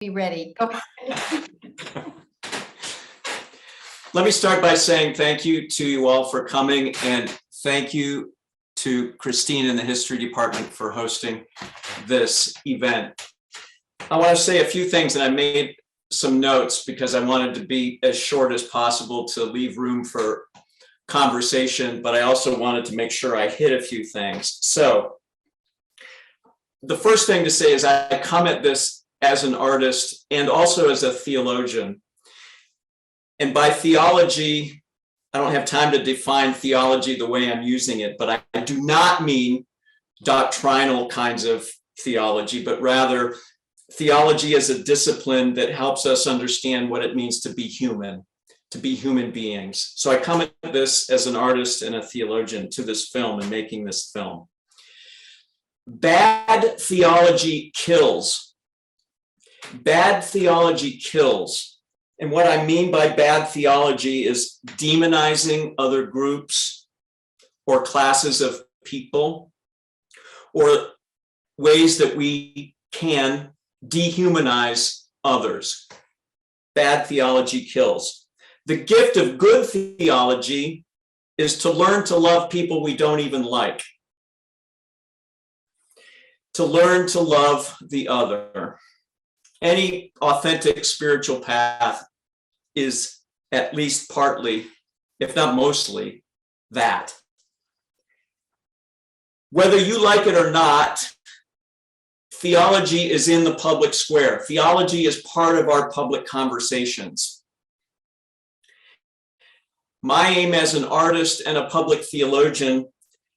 be ready. Go ahead. Let me start by saying thank you to you all for coming, and thank you to Christine and the History Department for hosting this event. I want to say a few things, and I made some notes because I wanted to be as short as possible to leave room for conversation, but I also wanted to make sure I hit a few things. So the first thing to say is I come at this as an artist and also as a theologian. And by theology, I don't have time to define theology the way I'm using it, but I do not mean doctrinal kinds of theology, but rather theology as a discipline that helps us understand what it means to be human beings. So I come at this as an artist and a theologian to this film and making this film. Bad theology kills. Bad theology kills. And what I mean by bad theology is demonizing other groups or classes of people, or ways that we can dehumanize others. Bad theology kills. The gift of good theology is to learn to love people we don't even like, to learn to love the other. Any authentic spiritual path is at least partly, if not mostly, that. Whether you like it or not, theology is in the public square. Theology is part of our public conversations. My aim as an artist and a public theologian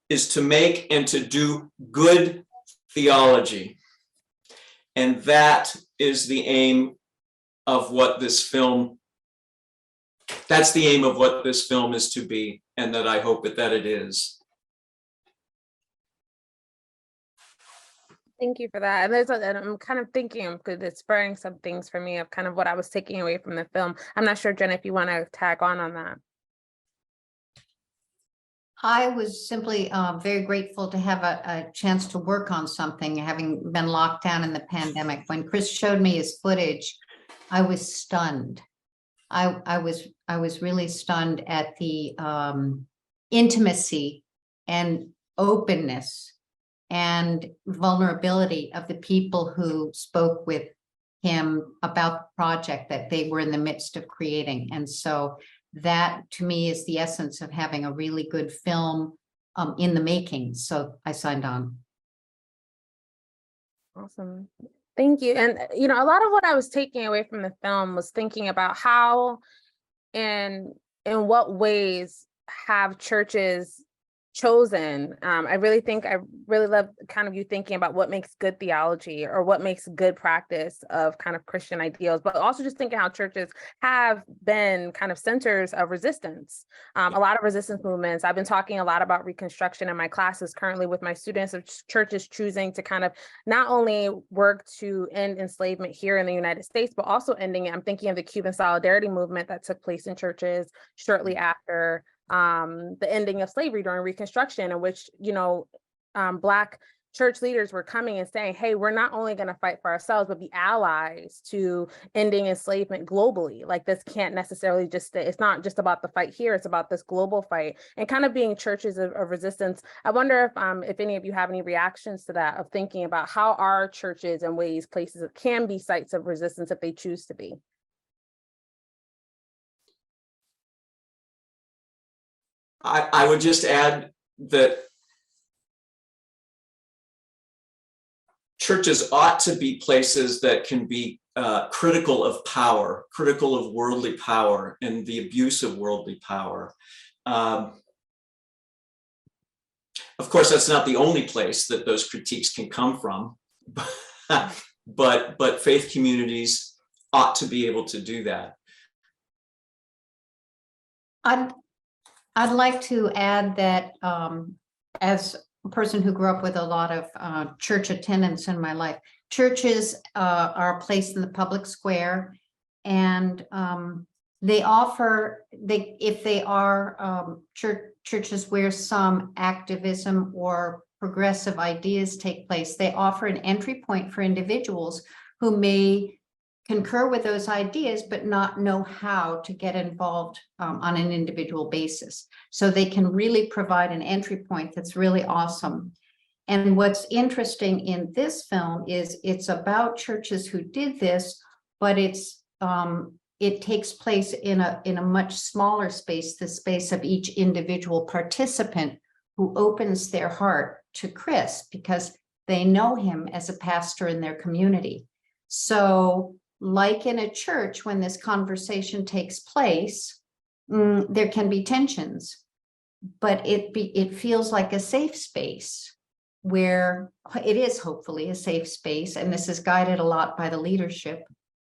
is to make and to do good theology. And that is the aim of what this film, that's the aim of what this film is to be, and that I hope that it is. Thank you for that. And I'm kind of thinking, because it's spurring some things for me of kind of what I was taking away from the film. I'm not sure, Jen, if you want to tag on that. I was simply very grateful to have a chance to work on something, having been locked down in the pandemic. When Chris showed me his footage, I was stunned. I was really stunned at the intimacy and openness and vulnerability of the people who spoke with him about the project that they were in the midst of creating. And so that to me is the essence of having a really good film in the making. So I signed on. Awesome. Thank you. And, you know, a lot of what I was taking away from the film was thinking about how and in what ways have churches chosen. I really love kind of you thinking about what makes good theology or what makes good practice of kind of Christian ideals, but also just thinking how churches have been kind of centers of resistance. A lot of resistance movements. I've been talking a lot about Reconstruction in my classes currently with my students, of churches choosing to kind of not only work to end enslavement here in the United States, but also ending it. I'm thinking of the Cuban Solidarity movement that took place in churches shortly after the ending of slavery during Reconstruction, in which, you know, Black church leaders were coming and saying, hey, we're not only going to fight for ourselves, but be allies to ending enslavement globally. Like, this can't necessarily just stay. It's not just about the fight here. It's about this global fight, and kind of being churches of resistance. I wonder if any of you have any reactions to that, of thinking about how our churches and ways, places that can be sites of resistance if they choose to be. I would just add that churches ought to be places that can be critical of power, critical of worldly power and the abuse of worldly power. Of course, that's not the only place that those critiques can come from, but faith communities ought to be able to do that. I'd like to add that as a person who grew up with a lot of church attendance in my life, churches are a place in the public square, and they offer, if they are churches where some activism or progressive ideas take place, they offer an entry point for individuals who may concur with those ideas, but not know how to get involved on an individual basis. So they can really provide an entry point that's really awesome. And what's interesting in this film is it's about churches who did this, but it takes place in a much smaller space, the space of each individual participant who opens their heart to Chris because they know him as a pastor in their community. So like in a church, when this conversation takes place, there can be tensions, but it feels like a safe space where it is hopefully a safe space. And this is guided a lot by the leadership,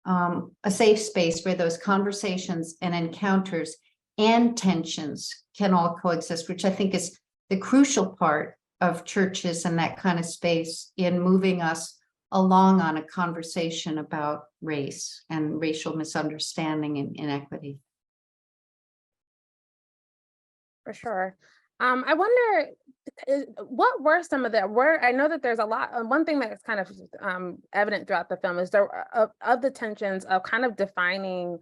a safe space where those conversations and encounters and tensions can all coexist, which I think is the crucial part of churches and that kind of space in moving us along on a conversation about race and racial misunderstanding and inequity. For sure. I wonder, what were some of the, I know that there's a lot, one thing that's kind of evident throughout the film is of the tensions of kind of defining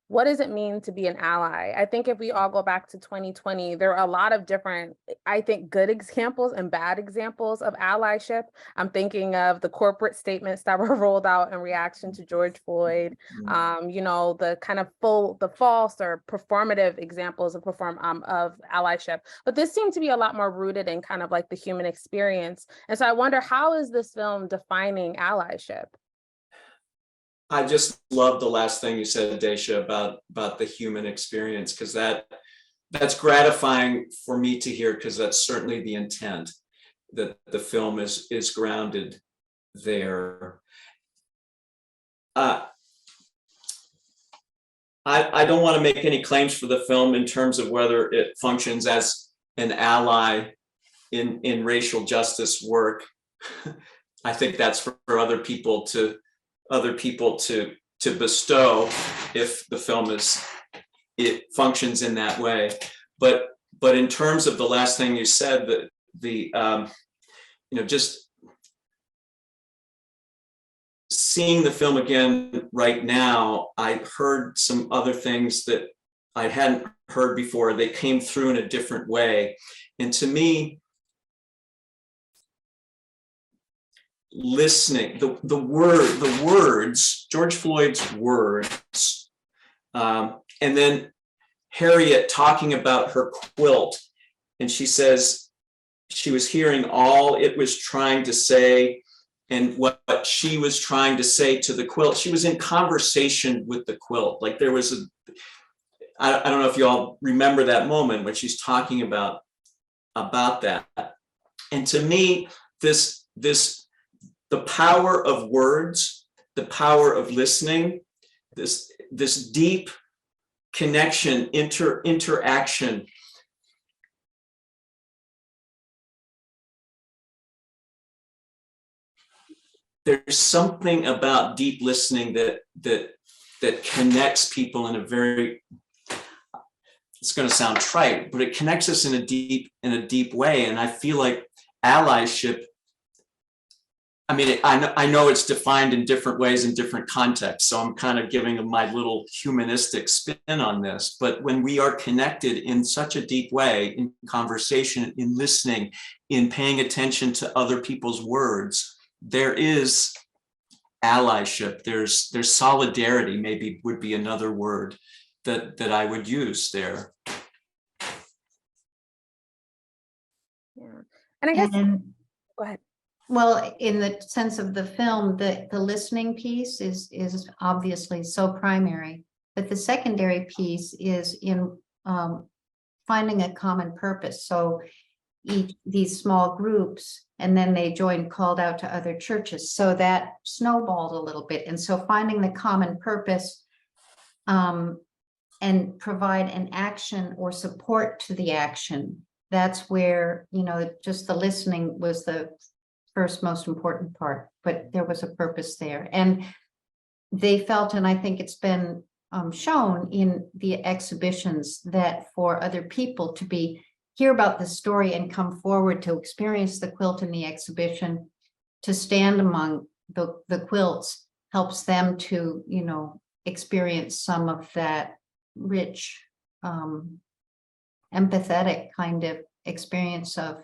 what does it mean to be an ally? I think if we all go back to 2020, there are a lot of different, I think, good examples and bad examples of allyship. I'm thinking of the corporate statements that were rolled out in reaction to George Floyd, the kind of the false or performative examples of allyship. But this seemed to be a lot more rooted in kind of like the human experience. And so I wonder, how is this film defining allyship? I just love the last thing you said, Daisha, about the human experience, because that's gratifying for me to hear, because that's certainly the intent, that the film is grounded there. I don't want to make any claims for the film in terms of whether it functions as an ally in racial justice work. I think that's for other people to bestow if the film it functions in that way. But in terms of the last thing you said, just seeing the film again right now, I heard some other things that I hadn't heard before. They came through in a different way. And to me, listening, the words, George Floyd's words, and then Harriet talking about her quilt, and she says she was hearing all it was trying to say and what she was trying to say to the quilt. She was in conversation with the quilt. Like there was I don't know if you all remember that moment when she's talking about that. And to me, the power of words, the power of listening, this deep connection, interaction. There's something about deep listening that connects people in a very, it's going to sound trite, but it connects us in a deep way. And I feel like allyship, I mean, I know it's defined in different ways in different contexts, so I'm kind of giving my little humanistic spin on this. But when we are connected in such a deep way, in conversation, in listening, in paying attention to other people's words, there is allyship. There's solidarity, maybe would be another word that I would use there. Yeah, and I guess go ahead. Well, in the sense of the film, the listening piece is obviously so primary, but the secondary piece is in finding a common purpose. So these small groups, and then they called out to other churches. So that snowballed a little bit. And so finding the common purpose and provide an action or support to the action, that's where, just the listening was the first most important part, but there was a purpose there. And they felt, and I think it's been shown in the exhibitions, that for other people to hear about the story and come forward to experience the quilt in the exhibition, to stand among the quilts, helps them to, experience some of that rich, empathetic kind of experience of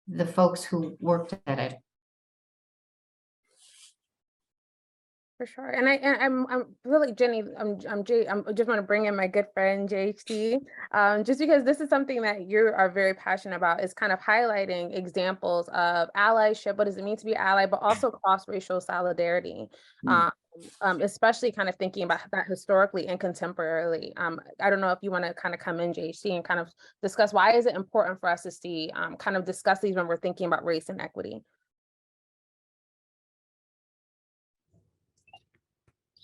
the folks who worked at it. For sure. I'm really, Jenny, I just want to bring in my good friend JHD, just because this is something that you are very passionate about, is kind of highlighting examples of allyship. What does it mean to be ally, but also cross-racial solidarity, especially kind of thinking about that historically and contemporarily. I don't know if you want to kind of come in, JHD, and kind of discuss why is it important for us to see, kind of discuss these when we're thinking about race and equity.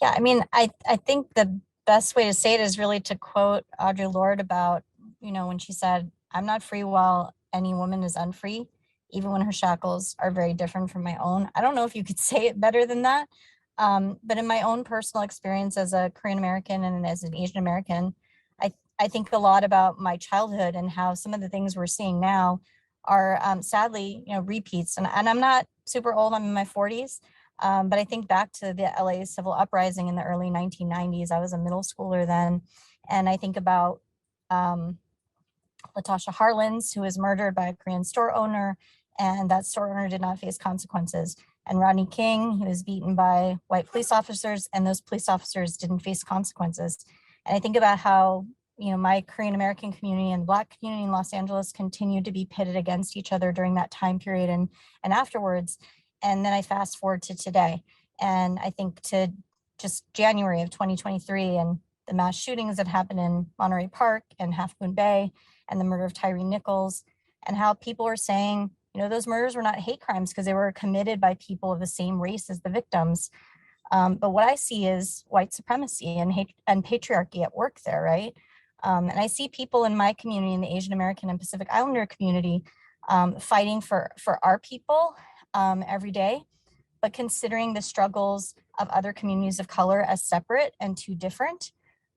Yeah, I mean, I think the best way to say it is really to quote Audre Lorde about, when she said, "I'm not free while any woman is unfree, even when her shackles are very different from my own." I don't know if you could say it better than that. But in my own personal experience as a Korean American and as an Asian American, I think a lot about my childhood and how some of the things we're seeing now are sadly, repeats. And I'm not super old, I'm in my 40s. But I think back to the LA civil uprising in the early 1990s. I was a middle schooler then. And I think about Latasha Harlins, who was murdered by a Korean store owner, and that store owner did not face consequences. And Rodney King, who was beaten by white police officers, and those police officers didn't face consequences. And I think about how, my Korean American community and the Black community in Los Angeles continued to be pitted against each other during that time period and afterwards. And then I fast forward to today, and I think to just January of 2023 and the mass shootings that happened in Monterey Park and Half Moon Bay and the murder of Tyree Nichols, and how people are saying, those murders were not hate crimes because they were committed by people of the same race as the victims. But what I see is white supremacy and hate and patriarchy at work there, right? And I see people in my community, in the Asian American and Pacific Islander community, fighting for our people every day, but considering the struggles of other communities of color as separate and too different.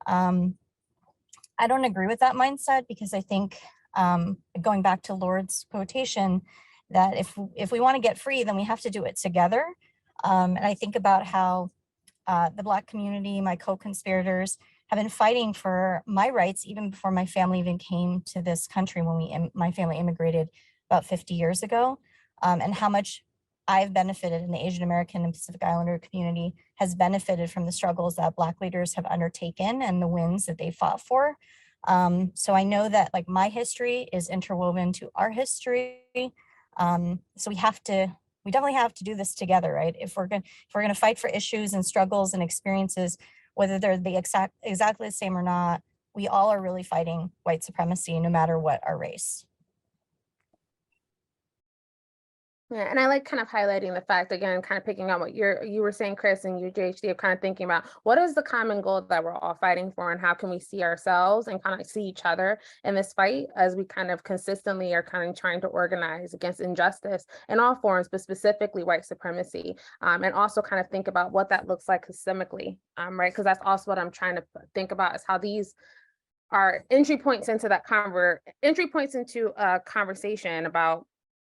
I don't agree with that mindset, because I think, going back to Lord's quotation, that if we want to get free, then we have to do it together. And I think about how the Black community, my co-conspirators, have been fighting for my rights even before my family even came to this country, when my family immigrated about 50 years ago, and how much I've benefited, in the Asian American and Pacific Islander community has benefited from the struggles that Black leaders have undertaken and the wins that they fought for. So I know that my history is interwoven to our history. So we definitely have to do this together, right? If we're going to fight for issues and struggles and experiences, whether they're exactly the same or not, we all are really fighting white supremacy, no matter what our race. Yeah, and I like kind of highlighting the fact, again, kind of picking on what you were saying, Chris, and you, JHD, of kind of thinking about what is the common goal that we're all fighting for, and how can we see ourselves and kind of see each other in this fight, as we kind of consistently are kind of trying to organize against injustice in all forms, but specifically white supremacy, and also kind of think about what that looks like systemically, right? Because that's also what I'm trying to think about, is how these are entry points into a conversation about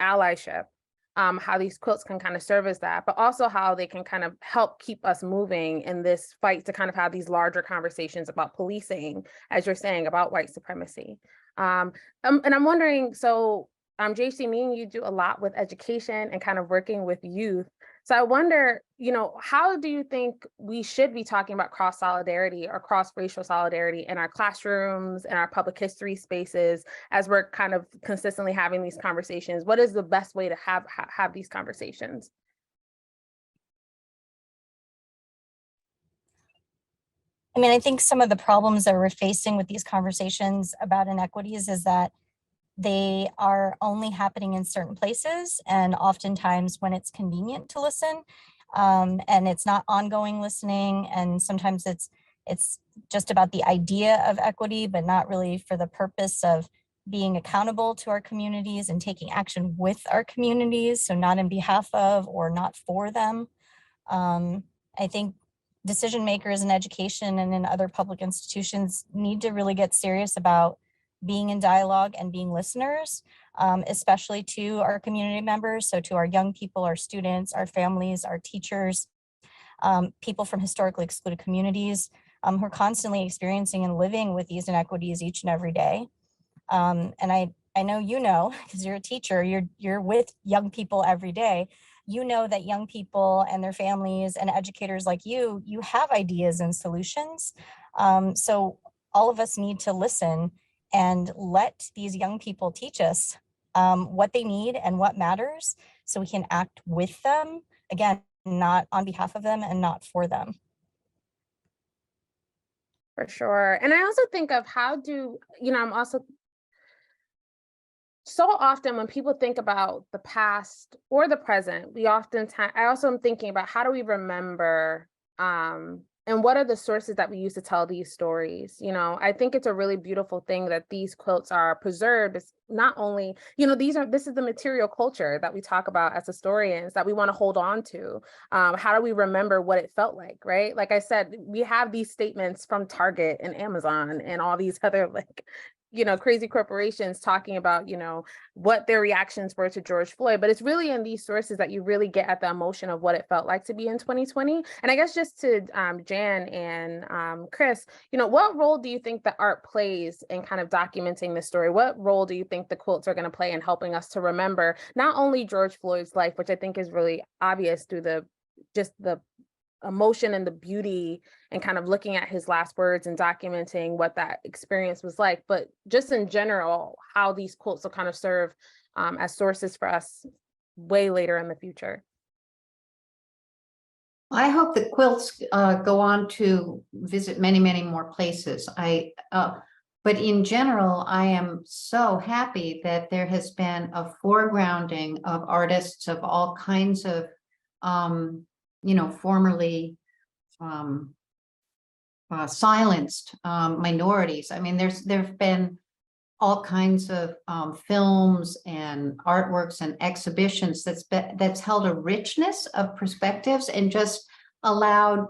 allyship. How these quilts can kind of serve as that, but also how they can kind of help keep us moving in this fight to kind of have these larger conversations about policing, as you're saying, about white supremacy. And I'm wondering, so JC, me and you do a lot with education and kind of working with youth. So I wonder, how do you think we should be talking about cross solidarity or cross racial solidarity in our classrooms and our public history spaces, as we're kind of consistently having these conversations? What is the best way to have these conversations? I mean, I think some of the problems that we're facing with these conversations about inequities is that they are only happening in certain places, and oftentimes when it's convenient to listen, and it's not ongoing listening. And sometimes it's just about the idea of equity, but not really for the purpose of being accountable to our communities and taking action with our communities. So not in behalf of or not for them. I think decision makers in education and in other public institutions need to really get serious about being in dialogue and being listeners, especially to our community members. So to our young people, our students, our families, our teachers, people from historically excluded communities who are constantly experiencing and living with these inequities each and every day. And I know, because you're a teacher, you're with young people every day. You know that young people and their families and educators like you have ideas and solutions. So all of us need to listen and let these young people teach us what they need and what matters, so we can act with them, again, not on behalf of them and not for them. For sure. And I also think of I'm also so often when people think about the past or the present, I also am thinking about how do we remember, and what are the sources that we use to tell these stories? I think it's a really beautiful thing that these quilts are preserved. It's not only, this is the material culture that we talk about as historians that we want to hold on to. How do we remember what it felt like, right? Like I said, we have these statements from Target and Amazon and all these other crazy corporations talking about, what their reactions were to George Floyd, but it's really in these sources that you really get at the emotion of what it felt like to be in 2020. And I guess just to Jan and Chris, what role do you think that art plays in kind of documenting this story? What role do you think the quilts are going to play in helping us to remember not only George Floyd's life, which I think is really obvious through the emotion and the beauty and kind of looking at his last words and documenting what that experience was like, but just in general, how these quilts will kind of serve as sources for us way later in the future. I hope the quilts go on to visit many, many more places. But in general, I am so happy that there has been a foregrounding of artists of all kinds of formerly silenced minorities. I mean, there've been all kinds of films and artworks and exhibitions that's held a richness of perspectives and just allowed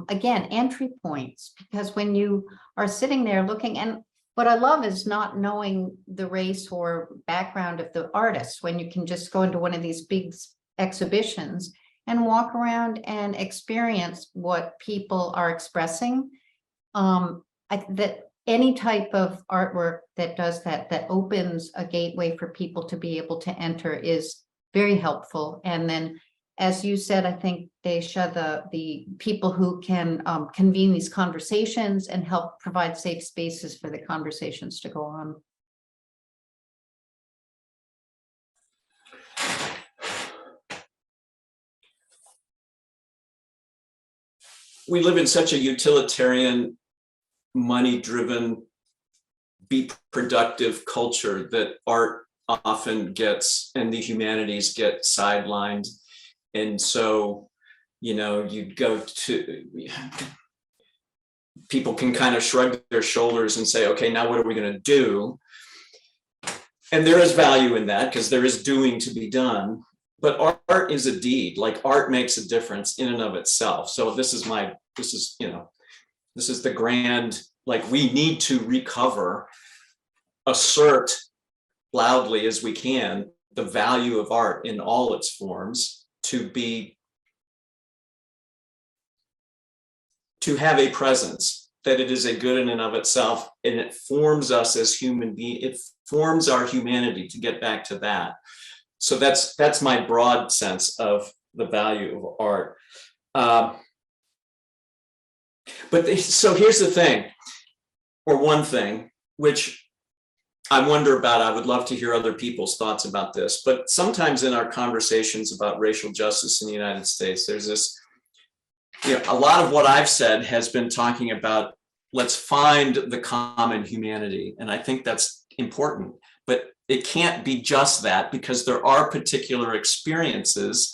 again entry points, because when you are sitting there looking, and what I love is not knowing the race or background of the artist, when you can just go into one of these big exhibitions and walk around and experience what people are expressing. That any type of artwork that does that opens a gateway for people to be able to enter is very helpful. And then, as you said, I think Daisha, the people who can convene these conversations and help provide safe spaces for the conversations to go on. We live in such a utilitarian, money-driven, be productive culture that art often gets, and the humanities get sidelined. And so, you go to, people can kind of shrug their shoulders and say, okay, now what are we going to do? And there is value in that, because there is doing to be done. But art is a deed. Like, art makes a difference in and of itself. So this is the grand, like, we need to recover, assert loudly as we can the value of art in all its forms, to have a presence, that it is a good in and of itself, and it forms us as human beings. It forms our humanity, to get back to that. So that's my broad sense of the value of art. So here's the thing, or one thing, which I wonder about. I would love to hear other people's thoughts about this, but sometimes in our conversations about racial justice in the United States, there's this, a lot of what I've said has been talking about, let's find the common humanity. And I think that's important, but it can't be just that, because there are particular experiences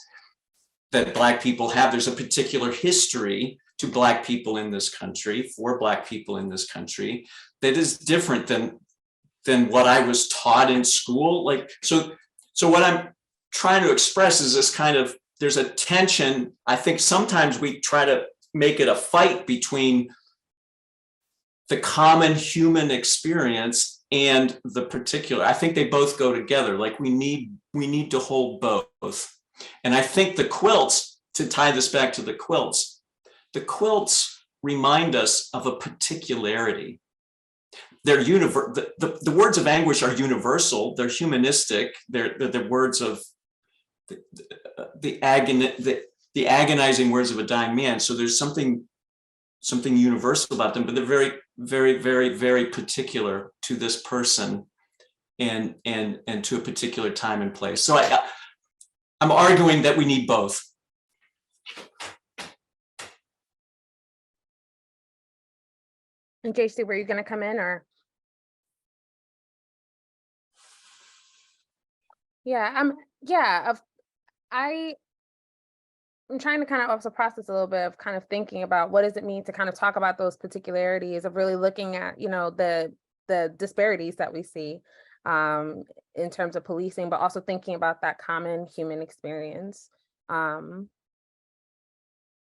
that Black people have. There's a particular history to Black people in this country, for Black people in this country, that is different than what I was taught in school. Like, so what I'm trying to express is this kind of, there's a tension. I think sometimes we try to make it a fight between the common human experience and the particular. I think they both go together. Like, we need to hold both. And I think the quilts, to tie this back to the quilts, the quilts remind us of a particularity. They're the words of anguish are universal. They're humanistic. They're the words of the agonizing words of a dying man. So there's something universal about them, but they're very, very, very, very particular to this person and to a particular time and place. So I'm arguing that we need both. And JC, were you going to come in or? I'm trying to kind of also process a little bit of kind of thinking about what does it mean to kind of talk about those particularities of really looking at, the disparities that we see in terms of policing, but also thinking about that common human experience.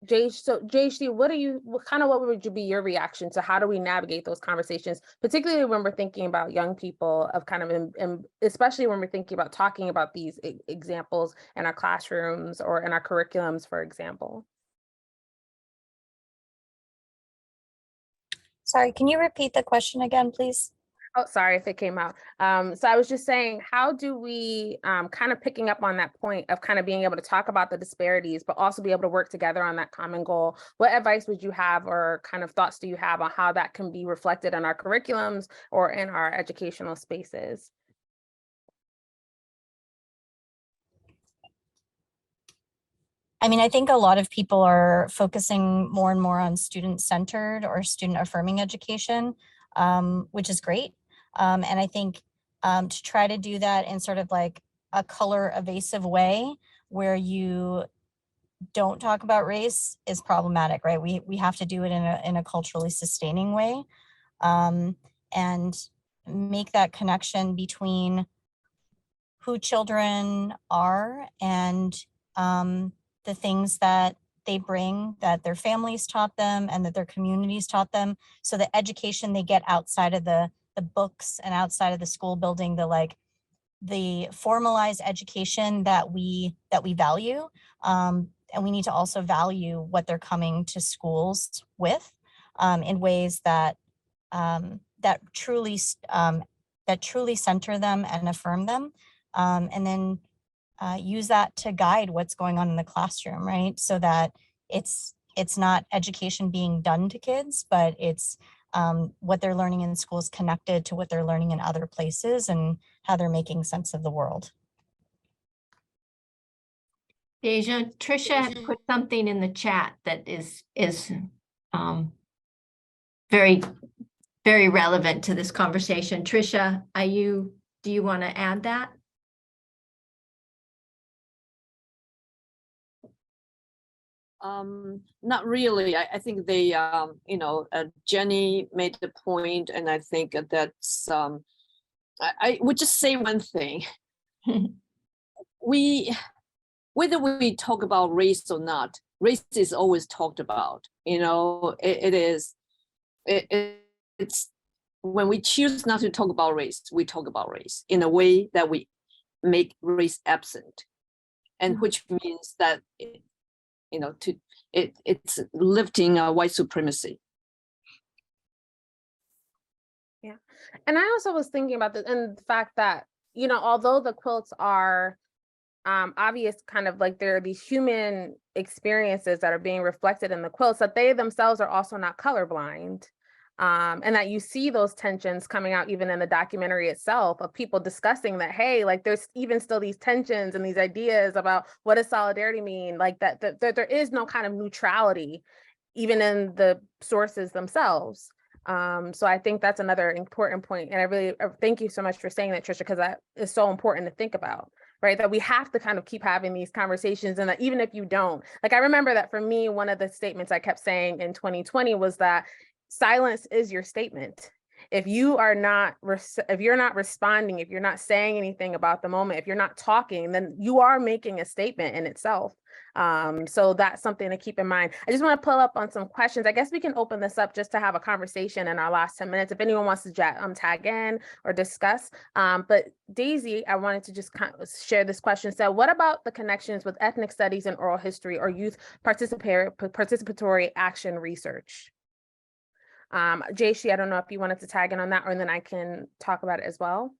JC, what would be your reaction to how do we navigate those conversations, particularly when we're thinking about young people of kind of, especially when we're thinking about talking about these examples in our classrooms or in our curriculums, for example? Sorry, can you repeat the question again, please? Oh, sorry if it came out. So I was just saying, how do we kind of picking up on that point of kind of being able to talk about the disparities, but also be able to work together on that common goal? What advice would you have or kind of thoughts do you have on how that can be reflected in our curriculums or in our educational spaces? I mean, I think a lot of people are focusing more and more on student-centered or student-affirming education, which is great. And I think to try to do that in sort of like a color evasive way where you don't talk about race is problematic, right? We have to do it in a culturally sustaining way, and make that connection between who children are and the things that they bring, that their families taught them and that their communities taught them. So the education they get outside of the books and outside of the school building, the formalized education that we value. And we need to also value what they're coming to schools with in ways that truly center them and affirm them. And then use that to guide what's going on in the classroom, right? So that it's not education being done to kids, but it's what they're learning in schools connected to what they're learning in other places and how they're making sense of the world. Deja, Trisha put something in the chat that is very, very relevant to this conversation. Trisha, do you want to add that? Not really. I think they, Jenny made the point, and I think that's, I would just say one thing. Whether we talk about race or not, race is always talked about. It's when we choose not to talk about race, we talk about race in a way that we make race absent, and which means that it's lifting white supremacy. Yeah, and I also was thinking about this and the fact that although the quilts are obvious, kind of like there are these human experiences that are being reflected in the quilts, that they themselves are also not colorblind. And that you see those tensions coming out even in the documentary itself of people discussing that, hey, like there's even still these tensions and these ideas about what does solidarity mean, like that there is no kind of neutrality even in the sources themselves. So I think that's another important point. And I really thank you so much for saying that, Trisha, because that is so important to think about, right? That we have to kind of keep having these conversations, and that even if you don't, like, I remember that for me, one of the statements I kept saying in 2020 was that silence is your statement. If you are not, if you're not responding, if you're not saying anything about the moment, if you're not talking, then you are making a statement in itself. So that's something to keep in mind. I just want to pull up on some questions. I guess we can open this up just to have a conversation in our last 10 minutes. If anyone wants to tag in or discuss. But Daisy, I wanted to just kind of share this question. So what about the connections with ethnic studies and oral history or youth participatory action research? Jayshi, I don't know if you wanted to tag in on that, or then I can talk about it as well.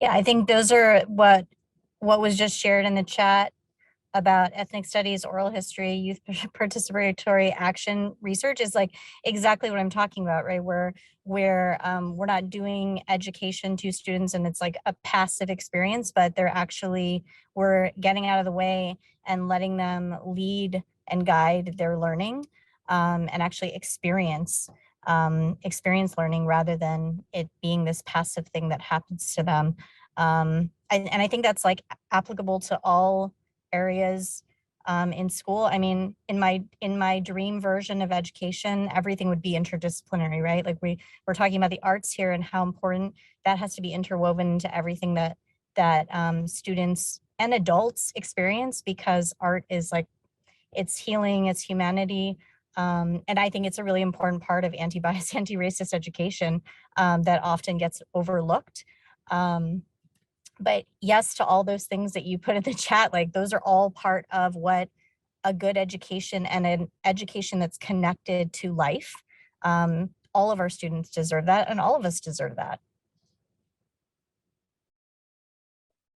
Yeah, I think those are what was just shared in the chat about ethnic studies, oral history, youth participatory action research is like exactly what I'm talking about, right? Where we're not doing education to students and it's like a passive experience, but we're getting out of the way and letting them lead and guide their learning and actually experience learning rather than it being this passive thing that happens to them. And I think that's like applicable to all areas in school. I mean, in my dream version of education, everything would be interdisciplinary, right? Like we're talking about the arts here and how important that has to be interwoven into everything that students and adults experience, because art is like, it's healing, it's humanity. And I think it's a really important part of anti-bias, anti-racist education that often gets overlooked. But yes, to all those things that you put in the chat, like those are all part of what a good education and an education that's connected to life. All of our students deserve that, and all of us deserve that.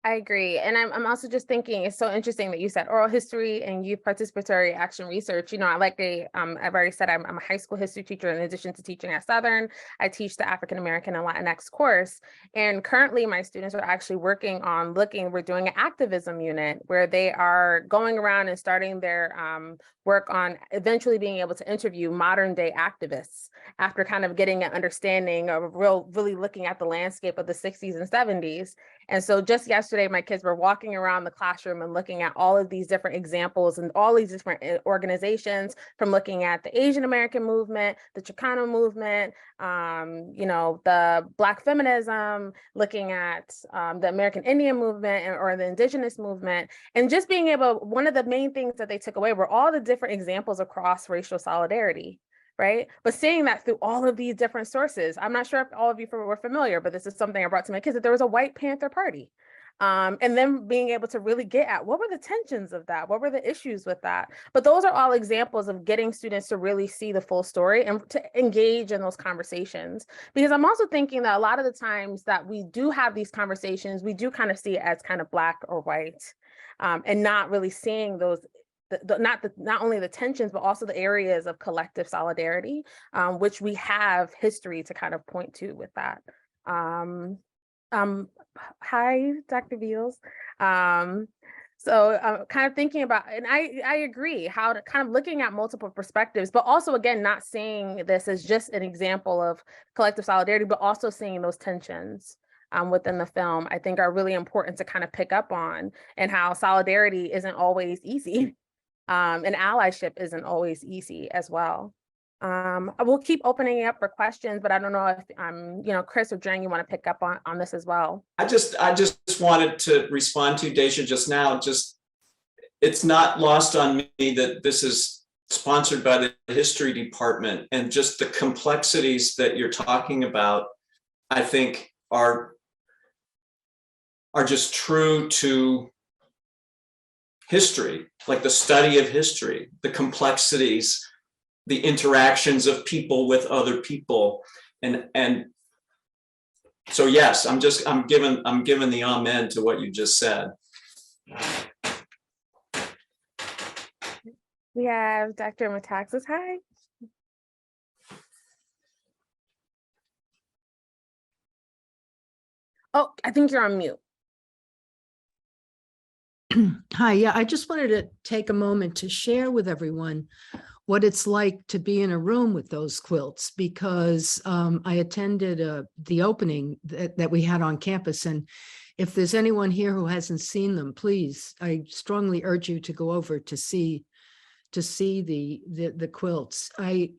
I agree. And I'm also just thinking, it's so interesting that you said oral history and youth participatory action research. You know, I've already said I'm a high school history teacher in addition to teaching at Southern. I teach the African American and Latinx course. And currently my students are actually working on we're doing an activism unit where they are going around and starting their work on eventually being able to interview modern day activists after kind of getting an understanding of really looking at the landscape of the 60s and 70s. And so just yesterday, my kids were walking around the classroom and looking at all of these different examples and all these different organizations, from looking at the Asian American movement, the Chicano movement, you know, the Black feminism, looking at the American Indian movement or the indigenous movement. And just being able, one of the main things that they took away were all the different examples across racial solidarity. Right. But seeing that through all of these different sources, I'm not sure if all of you were familiar, but this is something I brought to my kids, that there was a White Panther Party. And then being able to really get at what were the tensions of that? What were the issues with that? But those are all examples of getting students to really see the full story and to engage in those conversations. Because I'm also thinking that a lot of the times that we do have these conversations, we do kind of see it as kind of Black or white, and not really seeing those not only the tensions, but also the areas of collective solidarity, which we have history to kind of point to with that. Hi, Dr. Beals. So kind of thinking about, and I agree, how to kind of looking at multiple perspectives, but also again, not seeing this as just an example of collective solidarity, but also seeing those tensions within the film, I think are really important to kind of pick up on, and how solidarity isn't always easy. And allyship isn't always easy as well. I will keep opening it up for questions, but I don't know if you know, Chris or Jen, you want to pick up on this as well. I just wanted to respond to Daisha just now. Just, it's not lost on me that this is sponsored by the history department, and just the complexities that you're talking about, I think are just true to history, like the study of history, the complexities, the interactions of people with other people. And so, yes, I'm giving the amen to what you just said. We have Dr. Metaxas. Hi. Oh, I think you're on mute. Hi, yeah, I just wanted to take a moment to share with everyone what it's like to be in a room with those quilts, because I attended the opening that we had on campus. And if there's anyone here who hasn't seen them, please, I strongly urge you to go over to see to see the quilts. When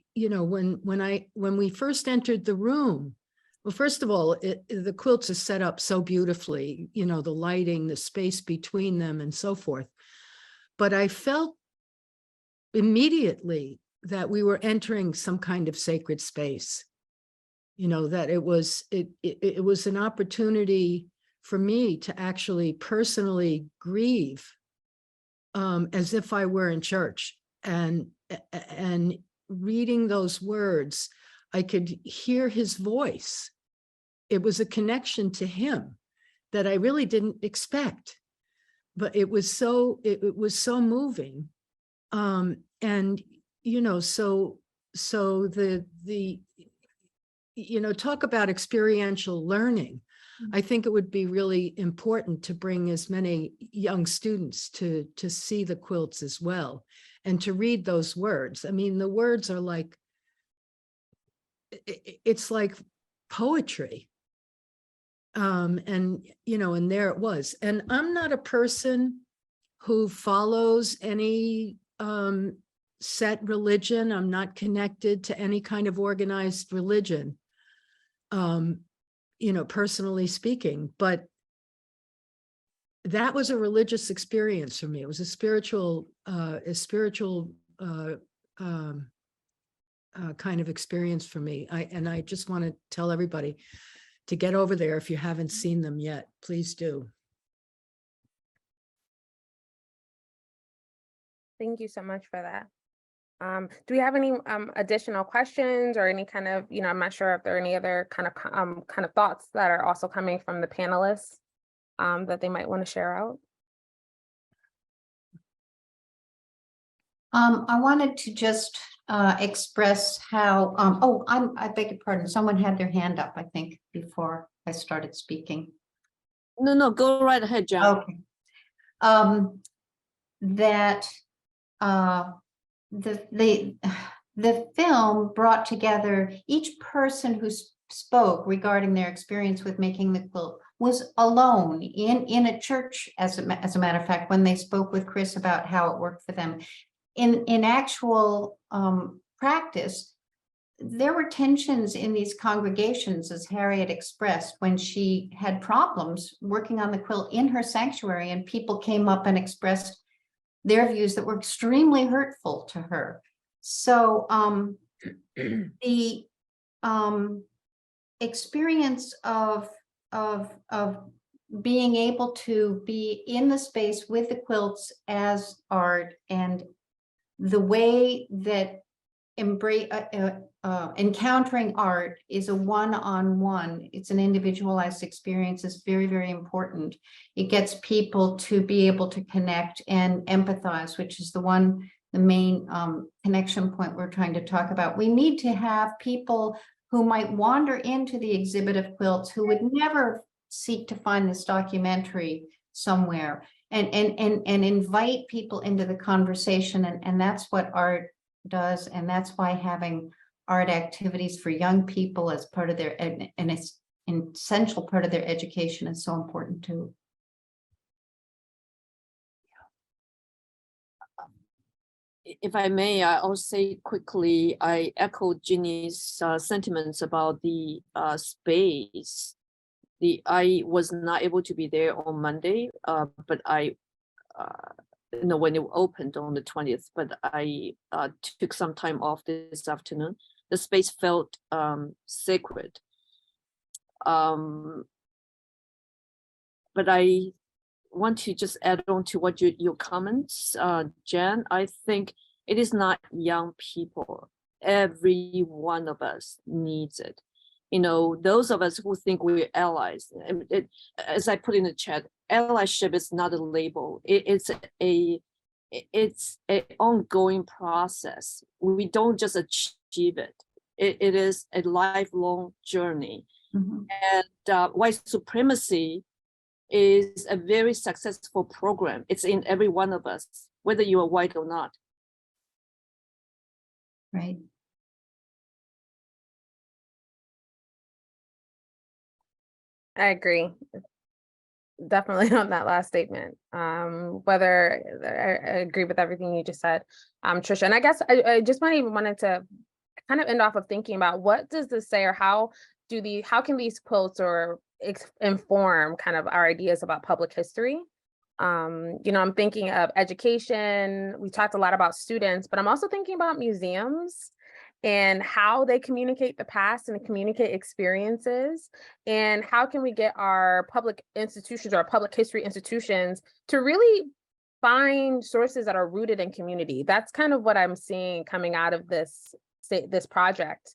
we first entered the room, well, first of all, the quilts are set up so beautifully, the lighting, the space between them and so forth. But I felt immediately that we were entering some kind of sacred space, that it was an opportunity for me to actually personally grieve as if I were in church, and reading those words, I could hear his voice. It was a connection to him that I really didn't expect, but it was so moving. And so talk about experiential learning. I think it would be really important to bring as many young students to see the quilts as well, and to read those words. I mean, the words are like, it's like poetry. And there it was. And I'm not a person who follows any set religion. I'm not connected to any kind of organized religion, personally speaking, but that was a religious experience for me. It was a spiritual kind of experience for me. I just want to tell everybody to get over there. If you haven't seen them yet, please do. Thank you so much for that. Do we have any additional questions or any kind of, I'm not sure if there are any other kind of thoughts that are also coming from the panelists that they might want to share out? I wanted to just express how, I beg your pardon, someone had their hand up, I think, before I started speaking. No, go right ahead, John. Okay. That the film brought together each person who spoke regarding their experience with making the quilt was alone in a church, as a matter of fact, when they spoke with Chris about how it worked for them. In actual practice, there were tensions in these congregations, as Harriet expressed, when she had problems working on the quilt in her sanctuary, and people came up and expressed their views that were extremely hurtful to her. So the experience of being able to be in the space with the quilts as art, and the way that encountering art is a one-on-one, it's an individualized experience, is very, very important. It gets people to be able to connect and empathize, which is the main connection point we're trying to talk about. We need to have people who might wander into the exhibit of quilts who would never seek to find this documentary somewhere, and invite people into the conversation, and that's what art does. And that's why having art activities for young people as part of their, and it's an essential part of their education, is so important too. If I may, I'll say quickly, I echo Ginny's sentiments about the space. I was not able to be there on Monday, but I when it opened on the 20th, but I took some time off this afternoon. The space felt sacred. But I want to just add on to what your comments, Jen. I think it is not young people. Every one of us needs it. Those of us who think we're allies, as I put in the chat, allyship is not a label. It's an ongoing process. We don't just achieve it. It is a lifelong journey. Mm-hmm. And white supremacy is a very successful program. It's in every one of us, whether you are white or not. Right. I agree. definitely on that last statement. Whether I agree with everything you just said, Trisha. And I guess I just wanted to kind of end off of thinking about what does this say, or how can these quotes or inform kind of our ideas about public history? I'm thinking of education. We talked a lot about students, but I'm also thinking about museums and how they communicate the past and communicate experiences, and how can we get our public institutions or our public history institutions to really find sources that are rooted in community. That's kind of what I'm seeing coming out of this project,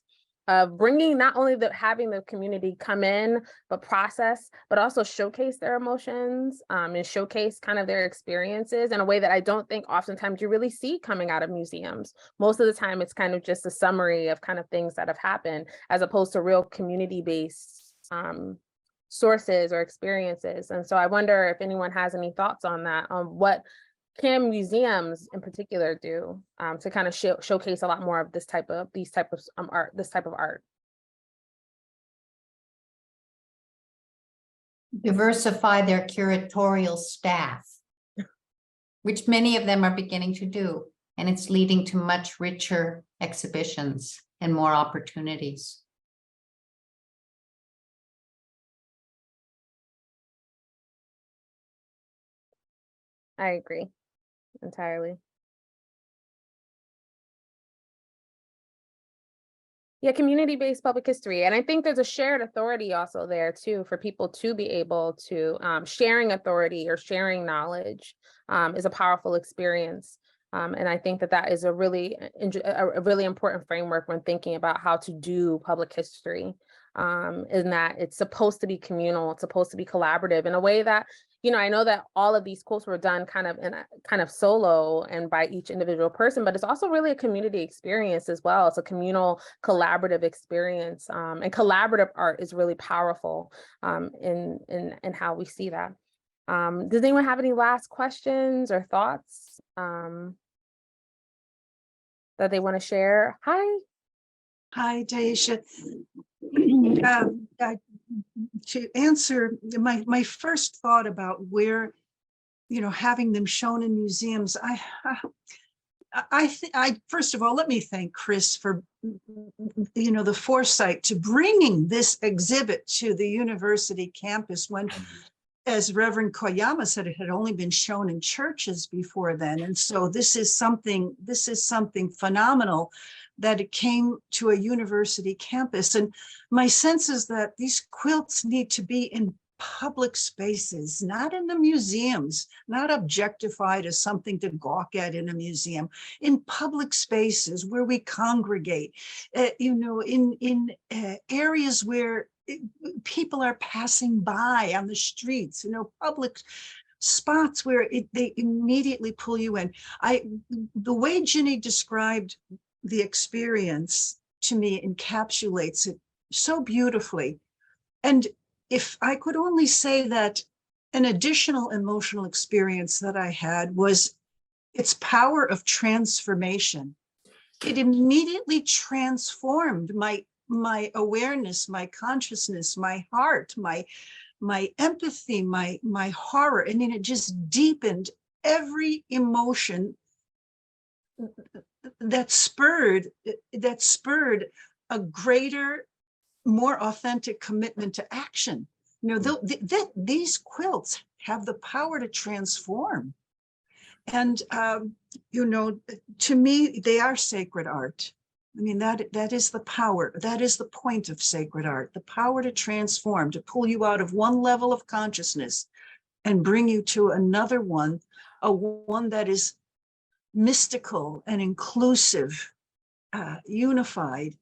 of bringing not only having the community come in, but process, but also showcase their emotions, and showcase kind of their experiences in a way that I don't think oftentimes you really see coming out of museums. Most of the time, it's kind of just a summary of kind of things that have happened, as opposed to real community-based sources or experiences. And so I wonder if anyone has any thoughts on that, on what can museums in particular do to kind of showcase a lot more of these type of art. Diversify their curatorial staff, which many of them are beginning to do, and it's leading to much richer exhibitions and more opportunities. I agree entirely. Yeah, community-based public history. And I think there's a shared authority also there too, for people to be able to, sharing authority or sharing knowledge is a powerful experience. And I think that is a really important framework when thinking about how to do public history, in that it's supposed to be communal, it's supposed to be collaborative in a way that, I know that all of these quotes were done kind of solo and by each individual person, but it's also really a community experience as well. It's a communal collaborative experience, and collaborative art is really powerful in how we see that. Does anyone have any last questions or thoughts that they want to share? Hi, Daisha. To answer my first thought about where, having them shown in museums, I first of all, let me thank Chris for, the foresight to bringing this exhibit to the university campus when, as Reverend Koyama said, it had only been shown in churches before then. And so this is something phenomenal that it came to a university campus. And my sense is that these quilts need to be in public spaces, not in the museums, not objectified as something to gawk at in a museum, in public spaces where we congregate, in areas where people are passing by on the streets, public spots where they immediately pull you in. The way Ginny described the experience to me encapsulates it so beautifully. And if I could only say that an additional emotional experience that I had was its power of transformation. It immediately transformed my awareness, my consciousness, my heart, my empathy, my horror. I mean, it just deepened every emotion that spurred a greater, more authentic commitment to action. These quilts have the power to transform. And, to me, they are sacred art. I mean, that is the power. That is the point of sacred art, the power to transform, to pull you out of one level of consciousness and bring you to another one, one that is mystical and inclusive, unified.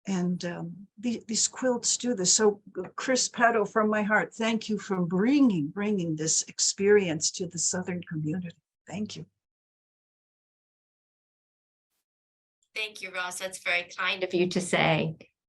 And these quilts do this. So Chris Petto, from my heart, thank you for bringing this experience to the Southern community. Thank you. Thank you, Ross. That's very kind of you to say.